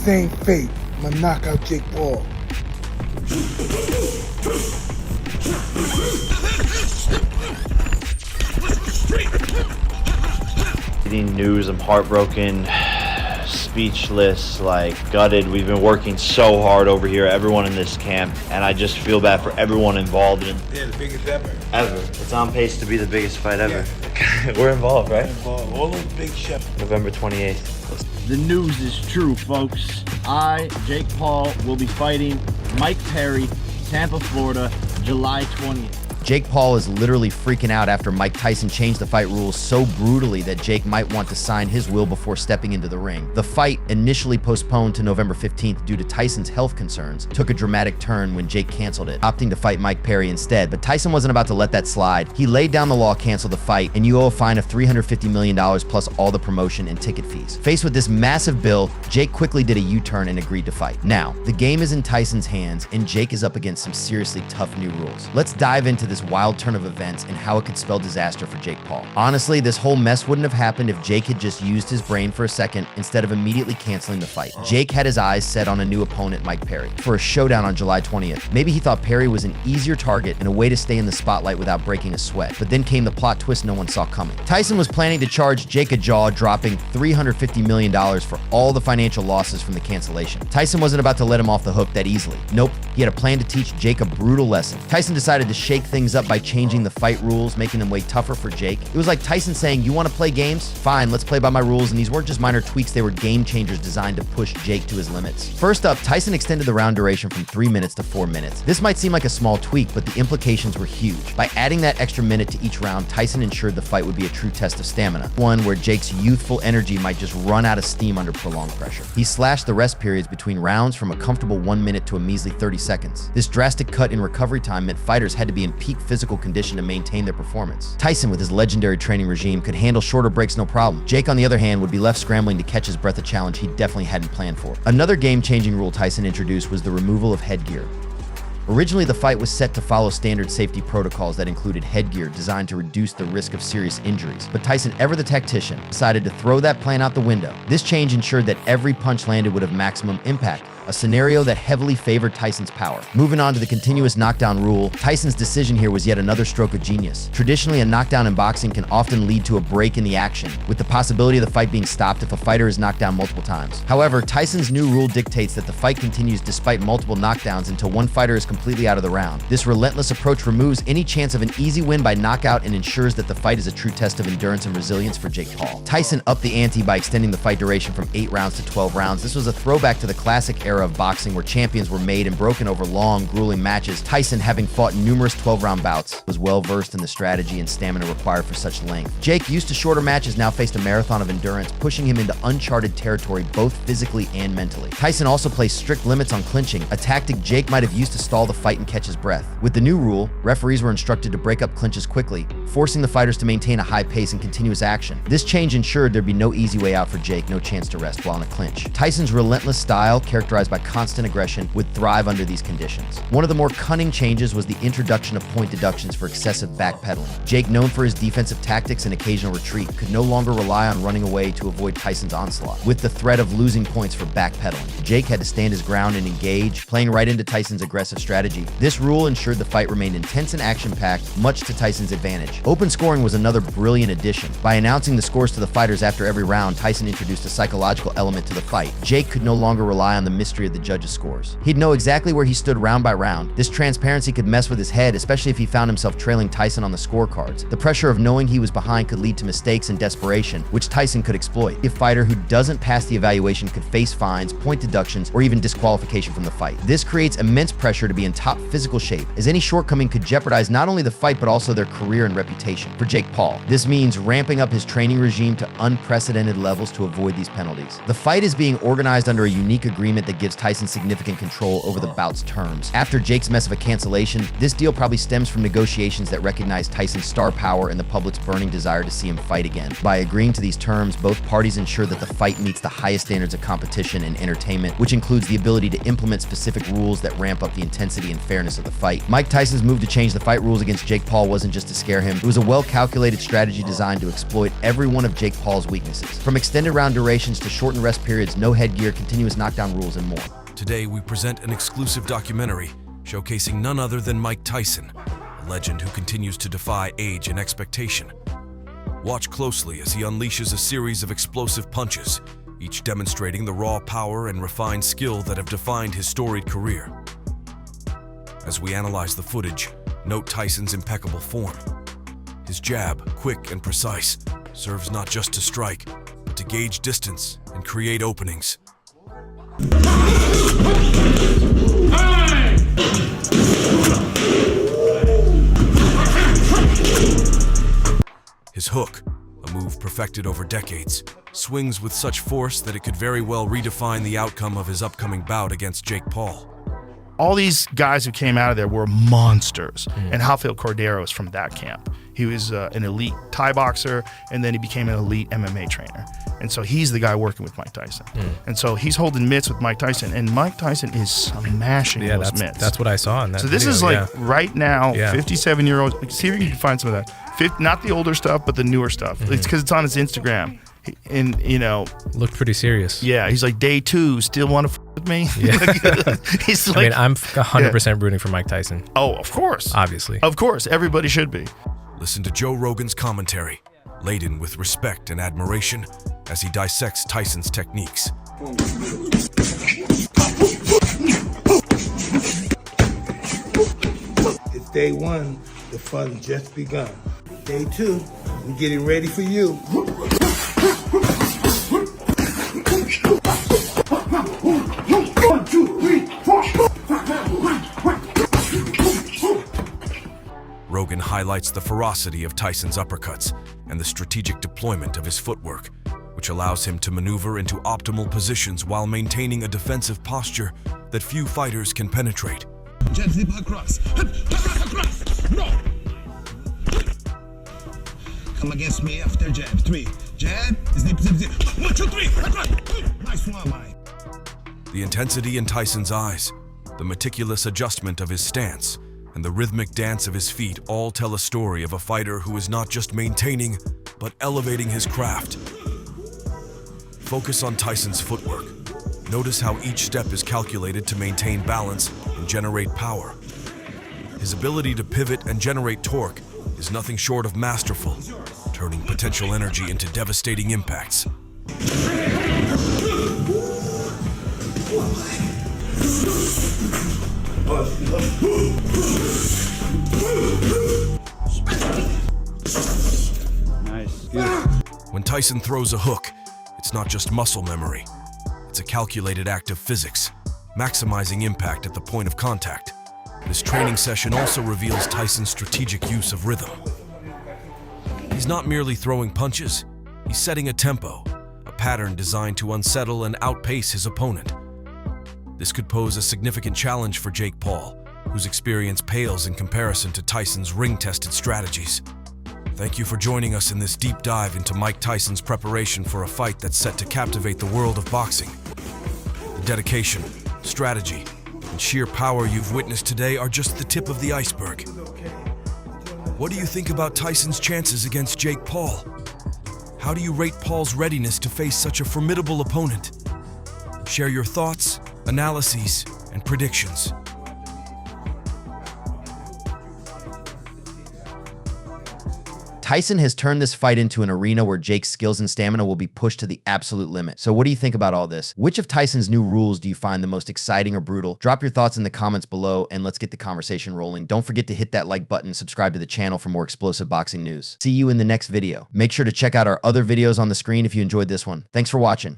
same fate. I'm gonna knock out Jake Paul. Reading news, I'm heartbroken, speechless, like gutted. We've been working so hard over here, everyone in this camp, and I just feel bad for everyone involved. Yeah, the biggest ever. Ever. It's on pace to be the biggest fight ever. Yeah. We're involved, right? Involved. All those big shots. November 28th. The news is true, folks. I, Jake Paul, will be fighting Mike Perry, Tampa, Florida, July 20th. Jake Paul is literally freaking out after Mike Tyson changed the fight rules so brutally that Jake might want to sign his will before stepping into the ring. The fight, initially postponed to November 15th due to Tyson's health concerns, took a dramatic turn when Jake canceled it, opting to fight Mike Perry instead. But Tyson wasn't about to let that slide. He laid down the law, canceled the fight, and you owe a fine of $350 million plus all the promotion and ticket fees. Faced with this massive bill, Jake quickly did a U-turn and agreed to fight. Now, the game is in Tyson's hands, and Jake is up against some seriously tough new rules. Let's dive into this wild turn of events and how it could spell disaster for Jake Paul. Honestly, this whole mess wouldn't have happened if Jake had just used his brain for a second instead of immediately canceling the fight. Jake had his eyes set on a new opponent, Mike Perry, for a showdown on July 20th. Maybe he thought Perry was an easier target and a way to stay in the spotlight without breaking a sweat, but then came the plot twist no one saw coming. Tyson was planning to charge Jake a jaw, dropping $350 million for all the financial losses from the cancellation. Tyson wasn't about to let him off the hook that easily. Nope, he had a plan to teach Jake a brutal lesson. Tyson decided to shake things up by changing the fight rules, making them way tougher for Jake. It was like Tyson saying, "You want to play games? Fine, let's play by my rules," and these weren't just minor tweaks, they were game changers designed to push Jake to his limits. First up, Tyson extended the round duration from 3 minutes to 4 minutes. This might seem like a small tweak, but the implications were huge. By adding that extra minute to each round, Tyson ensured the fight would be a true test of stamina, one where Jake's youthful energy might just run out of steam under prolonged pressure. He slashed the rest periods between rounds from a comfortable 1 minute to a measly 30 seconds. This drastic cut in recovery time meant fighters had to be in peak physical condition to maintain their performance. Tyson, with his legendary training regime, could handle shorter breaks no problem. Jake, on the other hand, would be left scrambling to catch his breath, a challenge he definitely hadn't planned for. Another game-changing rule Tyson introduced was the removal of headgear. Originally, the fight was set to follow standard safety protocols that included headgear designed to reduce the risk of serious injuries. But Tyson, ever the tactician, decided to throw that plan out the window. This change ensured that every punch landed would have maximum impact, a scenario that heavily favored Tyson's power. Moving on to the continuous knockdown rule, Tyson's decision here was yet another stroke of genius. Traditionally, a knockdown in boxing can often lead to a break in the action, with the possibility of the fight being stopped if a fighter is knocked down multiple times. However, Tyson's new rule dictates that the fight continues despite multiple knockdowns until one fighter is completely out of the round. This relentless approach removes any chance of an easy win by knockout and ensures that the fight is a true test of endurance and resilience for Jake Paul. Tyson upped the ante by extending the fight duration from 8 rounds to 12 rounds. This was a throwback to the classic era of boxing where champions were made and broken over long, grueling matches. Tyson, having fought numerous 12-round bouts, was well versed in the strategy and stamina required for such length. Jake, used to shorter matches, now faced a marathon of endurance, pushing him into uncharted territory both physically and mentally. Tyson also placed strict limits on clinching, a tactic Jake might have used to stall the fight and catch his breath. With the new rule, referees were instructed to break up clinches quickly, forcing the fighters to maintain a high pace and continuous action. This change ensured there'd be no easy way out for Jake, no chance to rest while in a clinch. Tyson's relentless style, characterized by constant aggression, would thrive under these conditions. One of the more cunning changes was the introduction of point deductions for excessive backpedaling. Jake, known for his defensive tactics and occasional retreat, could no longer rely on running away to avoid Tyson's onslaught. With the threat of losing points for backpedaling, Jake had to stand his ground and engage, playing right into Tyson's aggressive strategy. This rule ensured the fight remained intense and action-packed, much to Tyson's advantage. Open scoring was another brilliant addition. By announcing the scores to the fighters after every round, Tyson introduced a psychological element to the fight. Jake could no longer rely on the mystery of the judges' scores. He'd know exactly where he stood round by round. This transparency could mess with his head, especially if he found himself trailing Tyson on the scorecards. The pressure of knowing he was behind could lead to mistakes and desperation, which Tyson could exploit. A fighter who doesn't pass the evaluation could face fines, point deductions, or even disqualification from the fight. This creates immense pressure to be in top physical shape, as any shortcoming could jeopardize not only the fight but also their career and reputation. For Jake Paul, this means ramping up his training regime to unprecedented levels to avoid these penalties. The fight is being organized under a unique agreement that gives Tyson significant control over the bout's terms. After Jake's mess of a cancellation, this deal probably stems from negotiations that recognize Tyson's star power and the public's burning desire to see him fight again. By agreeing to these terms, both parties ensure that the fight meets the highest standards of competition and entertainment, which includes the ability to implement specific rules that ramp up the intensity and fairness of the fight. Mike Tyson's move to change the fight rules against Jake Paul wasn't just to scare him. It was a well-calculated strategy designed to exploit every one of Jake Paul's weaknesses. From extended round durations to shortened rest periods, no headgear, continuous knockdown rules, and more. Today, we present an exclusive documentary showcasing none other than Mike Tyson, a legend who continues to defy age and expectation. Watch closely as he unleashes a series of explosive punches, each demonstrating the raw power and refined skill that have defined his storied career. As we analyze the footage, note Tyson's impeccable form. His jab, quick and precise, serves not just to strike, but to gauge distance and create openings. His hook, a move perfected over decades, swings with such force that it could very well redefine the outcome of his upcoming bout against Jake Paul. All these guys who came out of there were monsters, and Rafael Cordeiro is from that camp. He was an elite Thai boxer, and then he became an elite MMA trainer. And so he's the guy working with Mike Tyson. And so he's holding mitts with Mike Tyson, and Mike Tyson is smashing those mitts. That's what I saw in that So this video, is like right now, 57-year-old. See if you can find some of that. Not the older stuff, but the newer stuff. It's because it's on his Instagram. And, you know, looked pretty serious. Yeah, he's like, day 2, still want to with me? Yeah. He's like, I mean, I'm 100% rooting for Mike Tyson. Oh, of course. Obviously. Of course. Everybody should be. Listen to Joe Rogan's commentary, laden with respect and admiration as he dissects Tyson's techniques. It's day 1, the fun just begun. Day 2, we're getting ready for you. Rogan highlights the ferocity of Tyson's uppercuts and the strategic deployment of his footwork, which allows him to maneuver into optimal positions while maintaining a defensive posture that few fighters can penetrate. Gently across. No. Come against me after jab. 3. Jab. Zip, zip, zip. 1, 2, 3. Nice one, Mike. The intensity in Tyson's eyes, the meticulous adjustment of his stance, and the rhythmic dance of his feet all tell a story of a fighter who is not just maintaining, but elevating his craft. Focus on Tyson's footwork. Notice how each step is calculated to maintain balance and generate power. His ability to pivot and generate torque is nothing short of masterful, turning potential energy into devastating impacts. Nice. Good. When Tyson throws a hook, it's not just muscle memory. It's a calculated act of physics, maximizing impact at the point of contact. This training session also reveals Tyson's strategic use of rhythm. He's not merely throwing punches, he's setting a tempo, a pattern designed to unsettle and outpace his opponent. This could pose a significant challenge for Jake Paul, whose experience pales in comparison to Tyson's ring-tested strategies. Thank you for joining us in this deep dive into Mike Tyson's preparation for a fight that's set to captivate the world of boxing. The dedication, strategy, and sheer power you've witnessed today are just the tip of the iceberg. What do you think about Tyson's chances against Jake Paul? How do you rate Paul's readiness to face such a formidable opponent? Share your thoughts, analyses, and predictions. Tyson has turned this fight into an arena where Jake's skills and stamina will be pushed to the absolute limit. So what do you think about all this? Which of Tyson's new rules do you find the most exciting or brutal? Drop your thoughts in the comments below and let's get the conversation rolling. Don't forget to hit that like button, subscribe to the channel for more explosive boxing news. See you in the next video. Make sure to check out our other videos on the screen if you enjoyed this one. Thanks for watching.